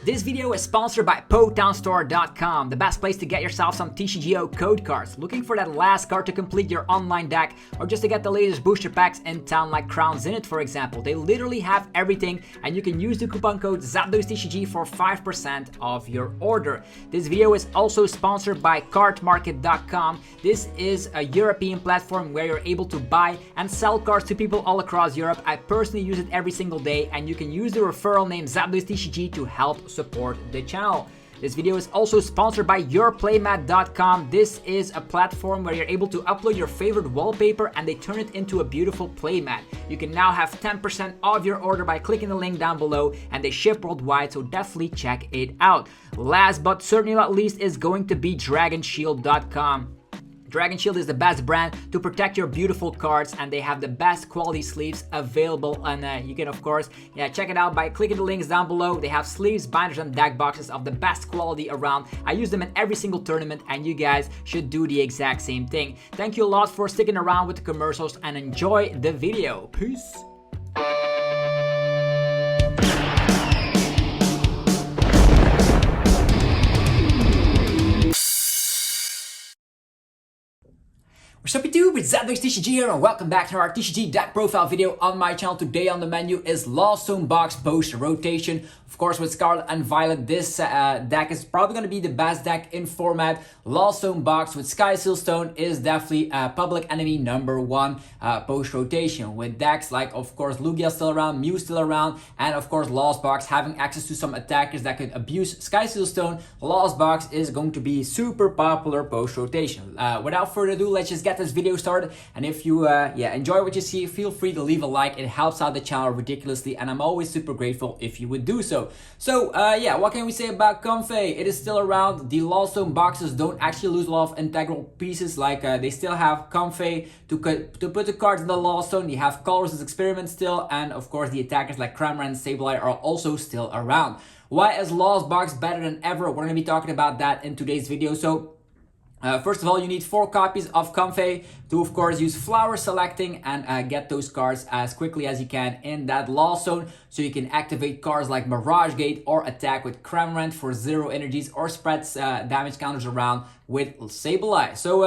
This video is sponsored by PotownStore.com, the best place to get yourself some TCGO code cards. Looking for that last card to complete your online deck, or just to get the latest booster packs in town like Crowns in it, for example. They literally have everything, and you can use the coupon code ZapdosTCG for 5% off your order. This video is also sponsored by CARDMARKET.com. This is a European platform where you're able to buy and sell cards to people all across Europe. I personally use it every single day, and you can use the referral name ZapdosTCG to help support the channel. This video is also sponsored by PLAYMAT.com. This is a platform where you're able to upload your favorite wallpaper and they turn it into a beautiful playmat. You can now have 10% off your order by clicking the link down below, and they ship worldwide, so definitely check it out. Last but certainly not least is going to be DragonShield.com. Dragon Shield is the best brand to protect your beautiful cards, and they have the best quality sleeves available, and you can of course check it out by clicking the links down below. They have sleeves, binders, and deck boxes of the best quality around. I use them in every single tournament, and you guys should do the exact same thing. Thank you a lot for sticking around with the commercials, and enjoy the video. Peace. Sup YouTube, it's ZapdosTCG here, and welcome back to our TCG deck profile video on my channel. Today on the menu is Lost Zone Box Post Rotation. Of course, with Scarlet and Violet, this deck is probably going to be the best deck in format. Lost Zone Box with Sky Seal Stone is definitely public enemy #1 post rotation. With decks like, of course, Lugia still around, Mew still around, and of course Lost Box having access to some attackers that could abuse Sky Seal Stone, Lost Box is going to be super popular post rotation. Without further ado, let's just get this video started. And if you enjoy what you see, feel free to leave a like. It helps out the channel ridiculously, and I'm always super grateful if you would do so. So what can we say about Comfey? It is still around. The Lost Zone boxes don't actually lose a lot of integral pieces. Like they still have Comfey to put the cards in the Lost Zone. You have Colress Experiment still, and of course the attackers like Cramorant and Sableye are also still around. Why is Lost Box better than ever? We're going to be talking about that in today's video. So first of all, you need 4 copies of Comfey to, of course, use flower selecting and get those cards as quickly as you can in that Lost Zone, so you can activate cards like Mirage Gate or attack with Cramorant for 0 energies, or spreads damage counters around with Sableye. So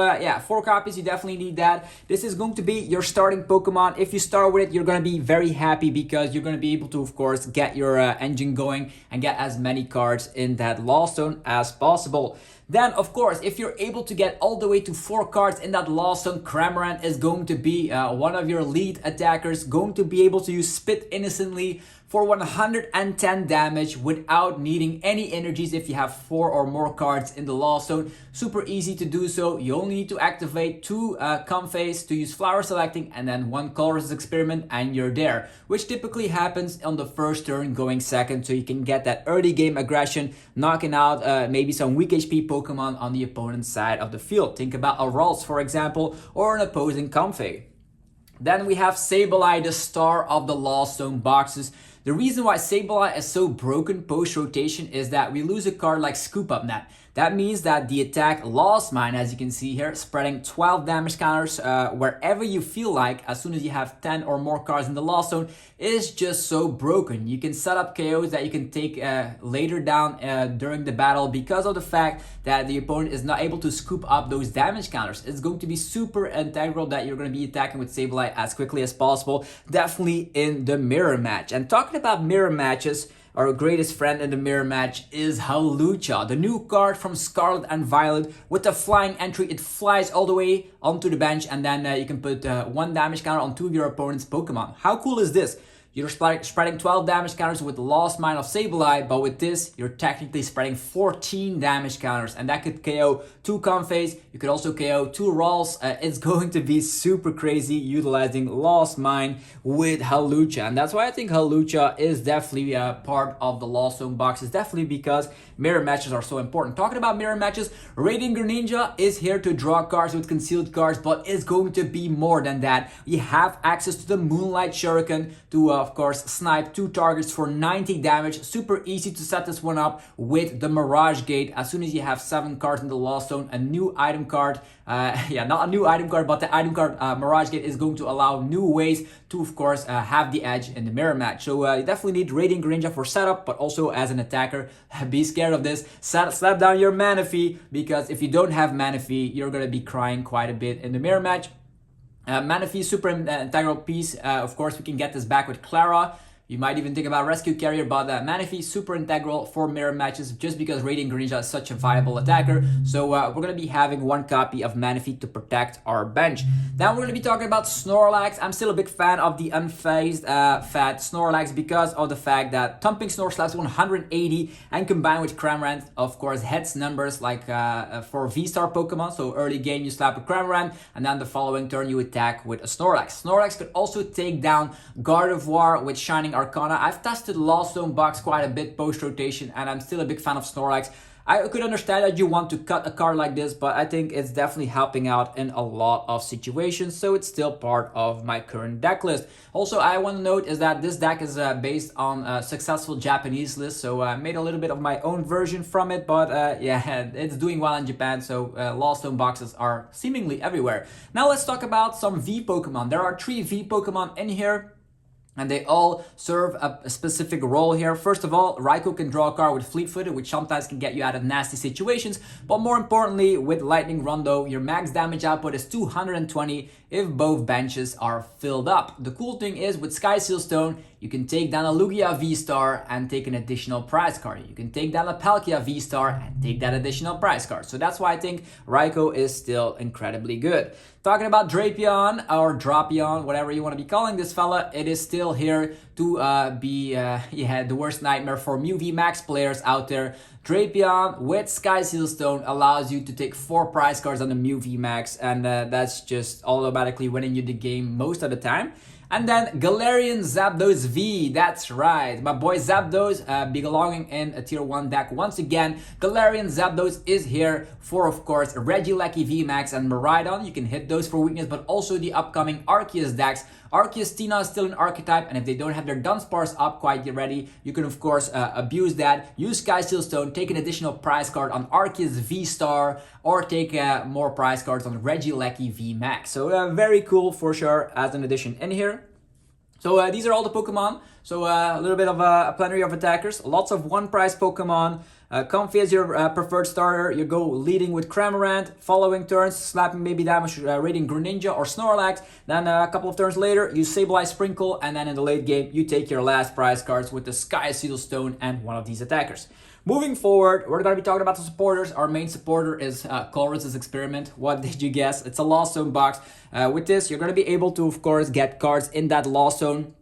4 copies, you definitely need that. This is going to be your starting Pokemon. If you start with it, you're going to be very happy because you're going to be able to, of course, get your engine going and get as many cards in that Lost Zone as possible. Then, of course, if you're able to get all the way to 4 cards in that Lost Zone, Cramorant is going to be one of your lead attackers, going to be able to use Spit innocently for 110 damage without needing any energies if you have 4 or more cards in the Lost Zone. Super easy to do so. You only need to activate 2 Comfeys to use flower selecting, and then 1 Colress Experiment, and you're there, which typically happens on the first turn going second, so you can get that early game aggression, knocking out maybe some weak HP Pokemon on the opponent's side of the field. Think about a Ralts, for example, or an opposing Comfey. Then we have Sableye, the star of the Lost Zone boxes. The reason why Sableye is so broken post-rotation is that we lose a card like Scoop Up Net. That means that the attack Lost Mine, as you can see here, spreading 12 damage counters wherever you feel like, as soon as you have 10 or more cards in the Lost Zone, is just so broken. You can set up KOs that you can take later down during the battle because of the fact that the opponent is not able to scoop up those damage counters. It's going to be super integral that you're going to be attacking with Sableye as quickly as possible, definitely in the mirror match. And talking about mirror matches, our greatest friend in the mirror match is Hawlucha, the new card from Scarlet and Violet. With the flying entry, it flies all the way onto the bench, and then you can put 1 damage counter on 2 of your opponent's Pokemon. How cool is this? You're spreading 12 damage counters with the Lost Mine of Sableye, but with this, you're technically spreading 14 damage counters, and that could KO 2 Comfeys. You could also KO 2 Ralts. It's going to be super crazy utilizing Lost Mine with Hawlucha, and that's why I think Hawlucha is definitely part of the Lost Zone boxes, definitely because mirror matches are so important. Talking about mirror matches, Radiant Greninja is here to draw cards with concealed cards, but is going to be more than that. You have access to the Moonlight Shuriken to of course, snipe 2 targets for 90 damage. Super easy to set this one up with the Mirage Gate. As soon as you have 7 cards in the Lost Zone, a new item card, yeah, not a new item card, but the item card Mirage Gate is going to allow new ways to, of course, have the edge in the mirror match. So you definitely need Radiant Greninja for setup, but also as an attacker, be scared of this. Slap down your Manaphy, because if you don't have Manaphy, you're going to be crying quite a bit in the mirror match. Manaphy, super integral piece. Of course, we can get this back with Clara. You might even think about Rescue Carrier, but Manaphy, super integral for mirror matches just because Radiant Greninja is such a viable attacker. So we're going to be having 1 copy of Manaphy to protect our bench. Then we're going to be talking about Snorlax. I'm still a big fan of the unphased fat Snorlax because of the fact that Thumping Snore slaps 180 and combined with Cramorant, of course, hits numbers like for V-Star Pokemon. So early game you slap a Cramorant and then the following turn you attack with a Snorlax. Snorlax could also take down Gardevoir with Shining Arcana. I've tested Lost Zone box quite a bit post-rotation and I'm still a big fan of Snorlax. I could understand that you want to cut a card like this, but I think it's definitely helping out in a lot of situations, so it's still part of my current deck list. Also, I want to note is that this deck is based on a successful Japanese list, so I made a little bit of my own version from it, but yeah, it's doing well in Japan, so Lost Zone boxes are seemingly everywhere. Now let's talk about some V Pokemon. There are 3 V Pokemon in here, and they all serve a specific role here. First of all, Raikou can draw a card with Fleet-Footed, which sometimes can get you out of nasty situations. But more importantly, with Lightning Rondo, your max damage output is 220 if both benches are filled up. The cool thing is, with Sky Seal Stone, you can take down a Lugia V-Star and take an additional prize card. You can take down a Palkia V-Star and take that additional prize card. So that's why I think Raikou is still incredibly good. Talking about Drapion or Drapion, whatever you want to be calling this fella, it is still here to be the worst nightmare for Mew V Max players out there. Drapion with Sky Seal Stone allows you to take 4 prize cards on the Mew V Max, and that's just automatically winning you the game most of the time. And then Galarian Zapdos V, that's right, my boy Zapdos belonging in a tier 1 deck once again. Galarian Zapdos is here for, of course, Regieleki V Max and Miraidon. You can hit those for weakness, but also the upcoming Arceus decks. Arceus Tina is still an archetype, and if they don't have their Dunsparce up quite yet ready, you can of course abuse that. Use Sky Seal Stone, take an additional prize card on Arceus V-Star, or take more prize cards on Regieleki V Max. So very cool for sure as an addition in here. So these are all the Pokemon. So a little bit of a plenary of attackers. Lots of 1 prize Pokemon. Comfey as your preferred starter. You go leading with Cramorant. Following turns, slapping maybe damage Radiant Greninja or Snorlax. Then a couple of turns later, you Sableye Sprinkle. And then in the late game, you take your last prize cards with the Sky Seal Stone and one of these attackers. Moving forward, we're going to be talking about the supporters. Our main supporter is Colress's Experiment. What did you guess? It's a Lost Zone box. With this, you're going to be able to, of course, get cards in that Lost Zone.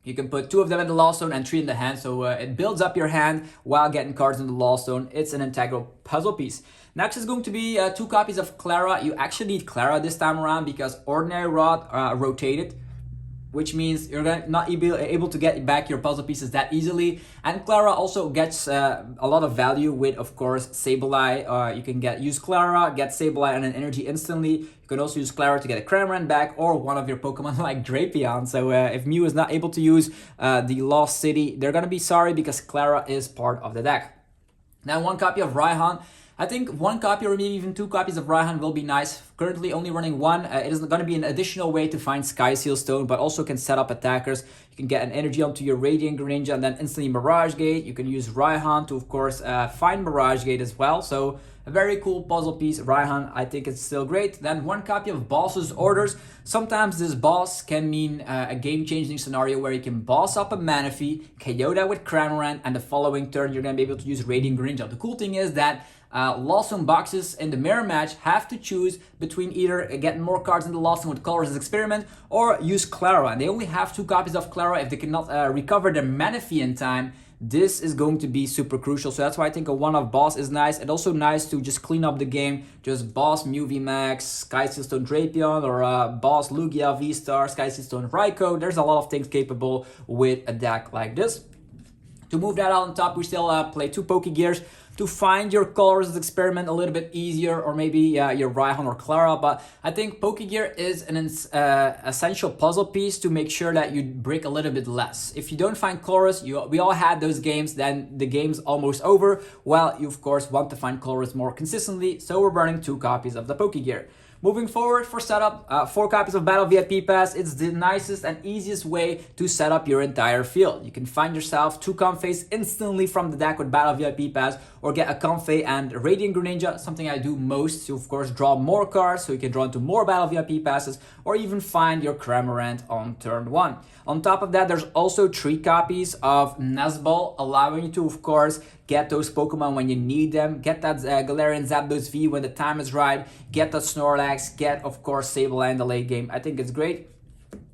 You can put 2 of them in the Lost Zone and 3 in the hand, so it builds up your hand while getting cards in the Lost Zone. It's an integral puzzle piece. Next is going to be 2 copies of Clara. You actually need Clara this time around because Ordinary Rod rotated, which means you're not able to get back your puzzle pieces that easily. And Clara also gets a lot of value with, of course, Sableye. You can use Clara, get Sableye and an energy instantly. You can also use Clara to get a Cramorant back or one of your Pokemon like Drapion. So if Mew is not able to use the Lost City, they're going to be sorry because Clara is part of the deck. Now 1 copy of Raihan. I think 1 copy or maybe even 2 copies of Raihan will be nice. Currently only running 1. It is going to be an additional way to find Sky Seal Stone, but also can set up attackers. You can get an energy onto your Radiant Greninja and then instantly Mirage Gate. You can use Raihan to, of course, find Mirage Gate as well. So a very cool puzzle piece. Raihan, I think it's still great. Then 1 copy of Boss's Orders. Sometimes this boss can mean a game-changing scenario where you can boss up a Manaphy, KO that with Cramorant, and the following turn you're going to be able to use Radiant Greninja. The cool thing is that Lost Zone boxes in the mirror match have to choose between either getting more cards in the Lost Zone with Colress's Experiment or use Clara. And they only have 2 copies of Clara if they cannot recover their Manaphy in time. This is going to be super crucial. So that's why I think a 1-off boss is nice. And also nice to just clean up the game. Just boss Mew V Max, Sky Seal Stone Drapion, or boss Lugia V-Star, Sky Seal Stone Raikou. There's a lot of things capable with a deck like this. To move that on top, we still play 2 Pokegears to find your Colress experiment a little bit easier, or maybe your Raikou or Clara. But I think Pokegear is an essential puzzle piece to make sure that you break a little bit less. If you don't find Colress, we all had those games, then the game's almost over. Well, you of course want to find Colress more consistently, so we're burning 2 copies of the Pokegear. Moving forward for setup, 4 copies of Battle VIP Pass. It's the nicest and easiest way to set up your entire field. You can find yourself 2 Comfeys instantly from the deck with Battle VIP Pass, or get a Comfey and Radiant Greninja, something I do most to of course draw more cards so you can draw into more Battle VIP Passes, or even find your Cramorant on turn 1. On top of that, there's also 3 copies of Nesball, allowing you to of course get those Pokemon when you need them. Get that Galarian Zapdos V when the time is right. Get that Snorlax. Get, of course, Sableye in the late game. I think it's great.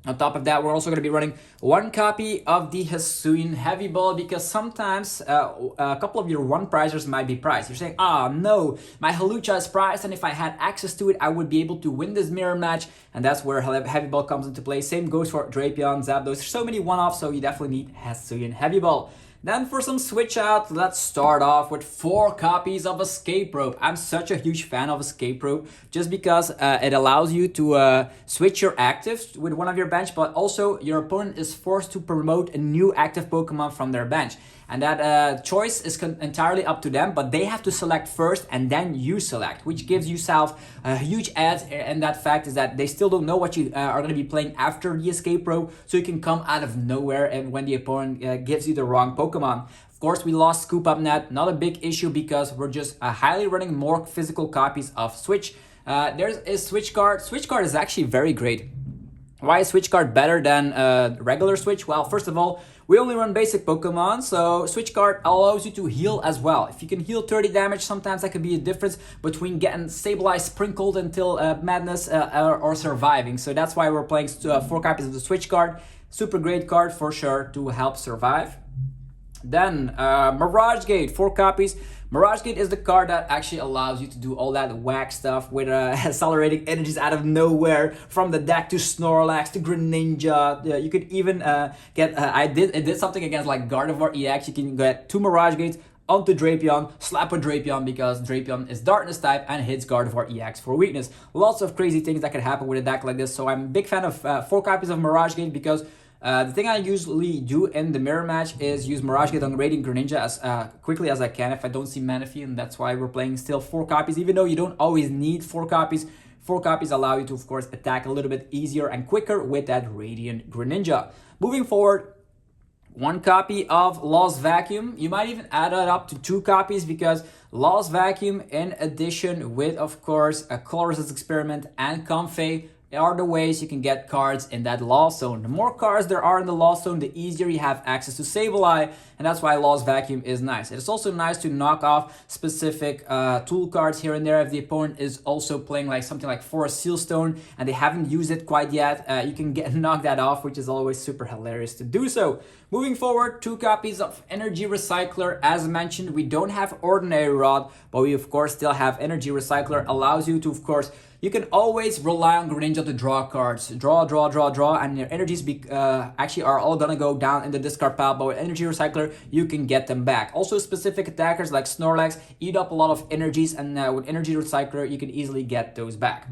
On top of that, we're also going to be running 1 copy of the Hisuian Heavy Ball, because sometimes a couple of your 1 prizers might be priced. You're saying, ah, no, my Halucha is priced, and if I had access to it, I would be able to win this mirror match. And that's where Heavy Ball comes into play. Same goes for Drapion, Zapdos. There's so many one-offs, so you definitely need Hisuian Heavy Ball. Then for some switch out, let's start off with 4 copies of Escape Rope. I'm such a huge fan of Escape Rope, just because it allows you to switch your actives with one of your bench, but also your opponent is forced to promote a new active Pokemon from their bench. And that choice is entirely up to them, but they have to select first and then you select, which gives yourself a huge edge. And that fact is that they still don't know what you are going to be playing after the Escape Rope, so you can come out of nowhere and when the opponent gives you the wrong Pokemon. Of course, we lost Scoop Up Net, not a big issue because we're just highly running more physical copies of Switch. There's a Switch card. Switch card is actually very great. Why is Switch card better than regular Switch? Well, first of all, we only run basic Pokemon, so Switch card allows you to heal as well. If you can heal 30 damage, sometimes that could be a difference between getting Sableye sprinkled until madness or surviving. So that's why we're playing 4 copies of the Switch card. Super great card for sure to help survive. Then Mirage Gate, 4 copies. Mirage Gate is the card that actually allows you to do all that whack stuff with accelerating energies out of nowhere from the deck to Snorlax to Greninja. You could even get, it did something against like Gardevoir EX. You can get 2 Mirage Gates onto Drapion, slap a Drapion because Drapion is Darkness type and hits Gardevoir EX for weakness. Lots of crazy things that can happen with a deck like this. So I'm a big fan of 4 copies of Mirage Gate because the thing I usually do in the mirror match is use Mirage Gate on Radiant Greninja as quickly as I can if I don't see Manaphy, and that's why we're playing still 4 copies, even though you don't always need 4 copies. 4 copies allow you to, of course, attack a little bit easier and quicker with that Radiant Greninja. Moving forward, 1 copy of Lost Vacuum. You might even add it up to 2 copies because Lost Vacuum, in addition with, of course, a Colress experiment and Comfey, are the ways you can get cards in that Lost Zone. The more cards there are in the Lost Zone, the easier you have access to Sableye, and that's why Lost Vacuum is nice. It's also nice to knock off specific tool cards here and there if the opponent is also playing like something like Forest Sealstone and they haven't used it quite yet. You can knock that off, which is always super hilarious to do so. Moving forward, 2 copies of Energy Recycler. As mentioned, we don't have Ordinary Rod, but we of course still have Energy Recycler. Allows you to, of course, you can always rely on Greninja to draw cards. Draw, and your energies actually are all gonna go down in the discard pile, but with Energy Recycler, you can get them back. Also, specific attackers like Snorlax eat up a lot of energies, and with Energy Recycler, you can easily get those back.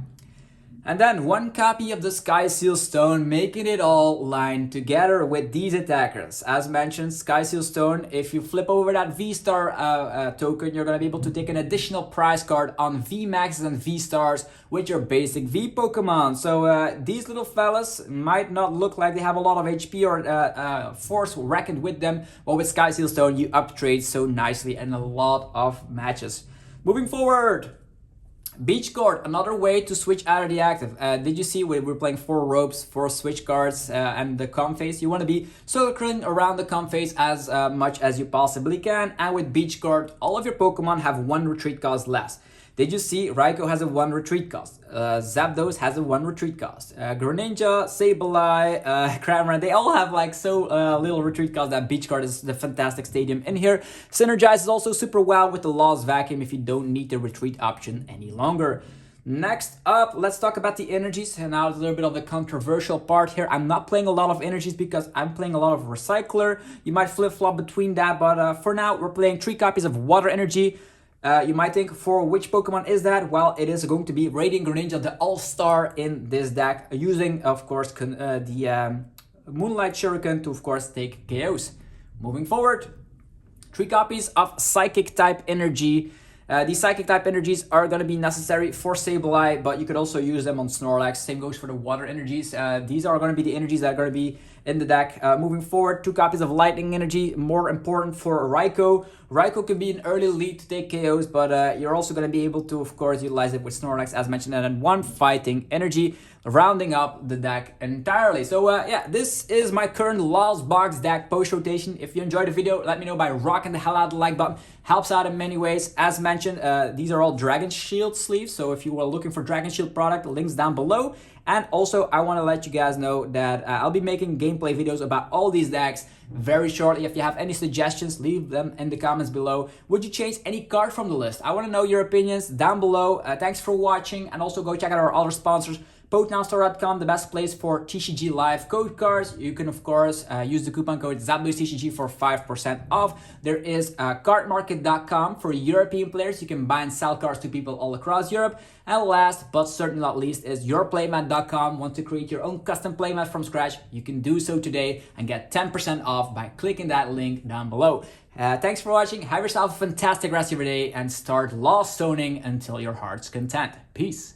And then 1 copy of the Sky Seal Stone, making it all line together with these attackers. As mentioned, Sky Seal Stone, if you flip over that V-Star token, you're going to be able to take an additional prize card on V-Maxes and V-Stars with your basic V Pokemon. So these little fellas might not look like they have a lot of HP or force reckoned with them, but with Sky Seal Stone, you upgrade so nicely in a lot of matches. Moving forward, Beach Court, another way to switch out of the active. Did you see we're playing 4 ropes, 4 switch cards, and the Comfeys? You want to be circling around the Comfeys as much as you possibly can. And with Beach Court, all of your Pokemon have 1 retreat cost less. Did you see Raikou has a 1 retreat cost? Zapdos has a 1 retreat cost. Greninja, Sableye, Cramorant, they all have like so little retreat cost that Beach Card is the fantastic stadium in here. Synergizes also super well with the Lost Vacuum if you don't need the retreat option any longer. Next up, let's talk about the energies. And now it's a little bit of the controversial part here. I'm not playing a lot of energies because I'm playing a lot of Recycler. You might flip-flop between that, but for now, we're playing 3 copies of Water Energy. You might think, for which Pokemon is that? Well, it is going to be Radiant Greninja, the all-star in this deck, using, of course, the Moonlight Shuriken to, of course, take KOs. Moving forward, 3 copies of Psychic-type Energy. These Psychic-type energies are going to be necessary for Sableye, but you could also use them on Snorlax. Same goes for the Water energies. These are going to be the energies that are going to be in the deck. Moving forward, 2 copies of Lightning Energy, more important for Raikou. Raikou can be an early lead to take KOs, but you're also going to be able to, of course, utilize it with Snorlax, as mentioned, and then 1 Fighting Energy, rounding up the deck entirely. So yeah, this is my current Lost Box deck post-rotation. If you enjoyed the video, let me know by rocking the hell out of the like button. Helps out in many ways. As mentioned, these are all Dragon Shield sleeves, so if you are looking for Dragon Shield product, links down below. And also, I want to let you guys know that I'll be making gameplay videos about all these decks very shortly. If you have any suggestions, leave them in the comments below. Would you change any card from the list? I want to know your opinions down below. Thanks for watching, and also go check out our other sponsors. PokemonStore.com, the best place for TCG live code cards. You can, of course, use the coupon code ZapdosTCG for 5% off. There is CARDMARKET.com for European players. You can buy and sell cards to people all across Europe. And last, but certainly not least, is YourPlayMat.com. Want to create your own custom playmat from scratch? You can do so today and get 10% off by clicking that link down below. Thanks for watching. Have yourself a fantastic rest of your day and start lost zoning until your heart's content. Peace.